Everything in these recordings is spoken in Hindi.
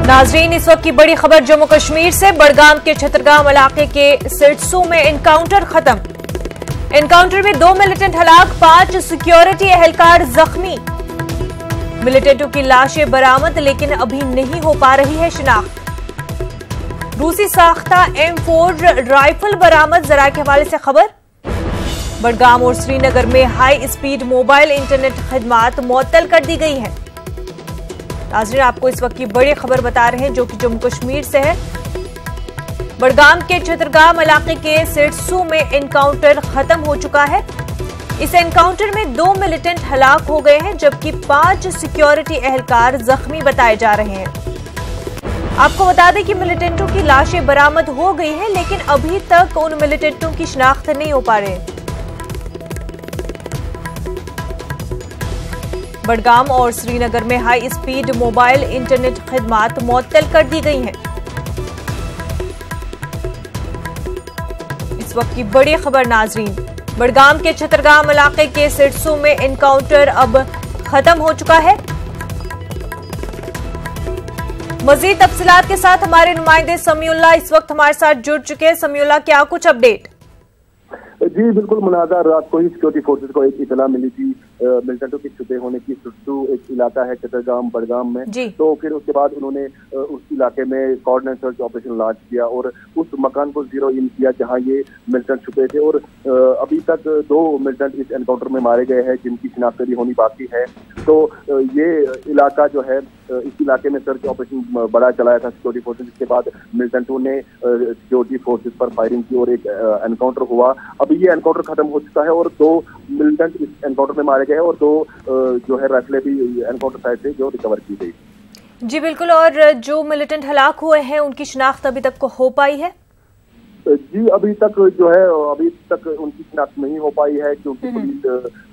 नाजरीन, इस वक्त की बड़ी खबर जम्मू कश्मीर से। बड़गाम के छतरगाम इलाके के सिरसू में एनकाउंटर खत्म। एनकाउंटर में 2 मिलिटेंट हलाक, 5 सिक्योरिटी एहलकार जख्मी। मिलिटेंटों की लाशें बरामद, लेकिन अभी नहीं हो पा रही है शिनाख्त। रूसी साख्ता M4 राइफल बरामद। जरा के हवाले से खबर। बड़गाम और श्रीनगर में हाई स्पीड मोबाइल इंटरनेट खिदमात मुअत्तल कर दी गई है। नाज़रीन, आपको इस वक्त की बड़ी खबर बता रहे हैं जो कि जम्मू कश्मीर से है। बड़गाम के छतरगाम इलाके के सिरसू में एनकाउंटर खत्म हो चुका है। इस एनकाउंटर में 2 मिलिटेंट हलाक हो गए हैं, जबकि 5 सिक्योरिटी एहलकार जख्मी बताए जा रहे हैं। आपको बता दें कि मिलिटेंटों की लाशें बरामद हो गई हैं, लेकिन अभी तक उन मिलिटेंटों की शिनाख्त नहीं हो पा रही। बड़गाम और श्रीनगर में हाई स्पीड मोबाइल इंटरनेट खिदमात मुअत्तल कर दी गई हैं। इस वक्त की बड़ी खबर नाजरीन, बड़गाम के छतरगाम इलाके के सिरसू में एनकाउंटर अब खत्म हो चुका है। मजीद तफसीलात के साथ हमारे नुमाइंदे समीउल्लाह इस वक्त हमारे साथ जुड़ चुके हैं। समीउल्लाह, क्या कुछ अपडेट? जी बिल्कुल मुनाजा, रात को ही सिक्योरिटी फोर्सेज को एक इतला मिली थी मिलिटेंटों के छुपे होने की। सिरसू एक इलाका है छतरगाम बड़गाम में, तो फिर उसके बाद उन्होंने उस इलाके में कोऑर्डिनेट सर्च ऑपरेशन लॉन्च किया और उस मकान को जीरो इन किया जहां ये मिलिटेंट छुपे थे। और अभी तक 2 मिलिटेंट इस एनकाउंटर में मारे गए हैं, जिनकी शिनाख्त भी होनी बाकी है। तो ये इलाका जो है, इस इलाके में सर्च ऑपरेशन बड़ा चलाया था सिक्योरिटी फोर्सेज। इसके बाद मिलिटेंटों ने सिक्योरिटी फोर्सेज पर फायरिंग की और एक एनकाउंटर हुआ। अभी ये एनकाउंटर खत्म हो चुका है और 2 मिलिटेंट इस एनकाउंटर में मारे गए और 2 जो है राइफलें भी एनकाउंटर साइट से जो रिकवर की गई। जी बिल्कुल। और जो मिलिटेंट हलाक हुए हैं उनकी शिनाख्त अभी तक को हो पाई है? जी अभी तक जो है, अभी तक उनकी शिनाख्त नहीं हो पाई है, क्योंकि पुलिस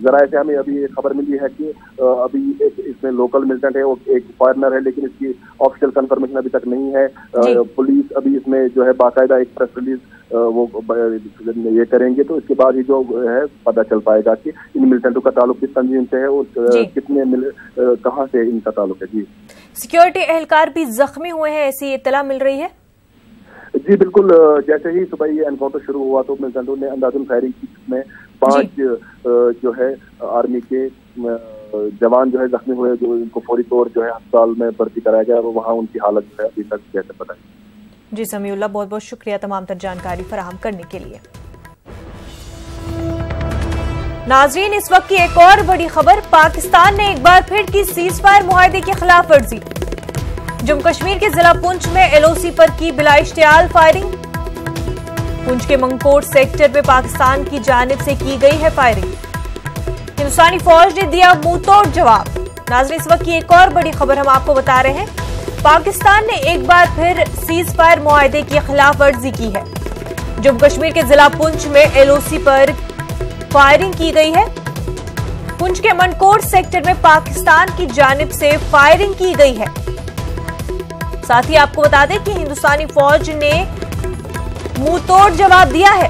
जराये से हमें अभी खबर मिली है कि अभी इसमें लोकल मिलिटेंट है और एक फॉरेनर है, लेकिन इसकी ऑफिशियल कंफर्मेशन अभी तक नहीं है। पुलिस अभी इसमें जो है बाकायदा एक प्रेस रिलीज वो ये करेंगे, तो इसके बाद ही जो है पता चल पाएगा कि इन मिलिटेंटों का ताल्लुक किस तंजीम से है और कितने कहाँ से इनका ताल्लुक है। जी, सिक्योरिटी एहलकार भी जख्मी हुए हैं, ऐसी इत्तला मिल रही है? जी बिल्कुल। जैसे ही सुबह ये एनकाउंटर शुरू हुआ तो मिलिटेंटों ने अंदाजुन फायरिंग की, जिसमें 5 जो है आर्मी के जवान जो है जख्मी हुए, जो इनको फौरी तौर जो है अस्पताल में भर्ती कराया गया और वहाँ उनकी हालत जो है अभी तक कैसे पता है। जी समीउल्लाह, बहुत बहुत शुक्रिया तमाम तर जानकारी फराहम करने के लिए। नाजरीन, इस वक्त की एक और बड़ी खबर। पाकिस्तान ने एक बार फिर की सीज फायर मुआहदे की खिलाफ वर्जी। जम्मू कश्मीर के जिला पुंछ में LOC पर की बिला इश्तियाल फायरिंग। पुंछ के मंगकोट सेक्टर में पाकिस्तान की जानिब से की गई है फायरिंग। हिंदुस्तानी फौज ने दिया मुंहतोड़ जवाब। नाजरीन, इस वक्त की एक और बड़ी खबर हम आपको बता रहे हैं। पाकिस्तान ने एक बार फिर सीज फायर मुआहदे की खिलाफ वर्जी की है। जम्मू कश्मीर के जिला पुंछ में LOC पर फायरिंग की गई है। पुंछ के मंगकोट सेक्टर में पाकिस्तान की जानिब से फायरिंग की गई है। साथ ही आपको बता दें कि हिंदुस्तानी फौज ने मुंहतोड़ जवाब दिया है।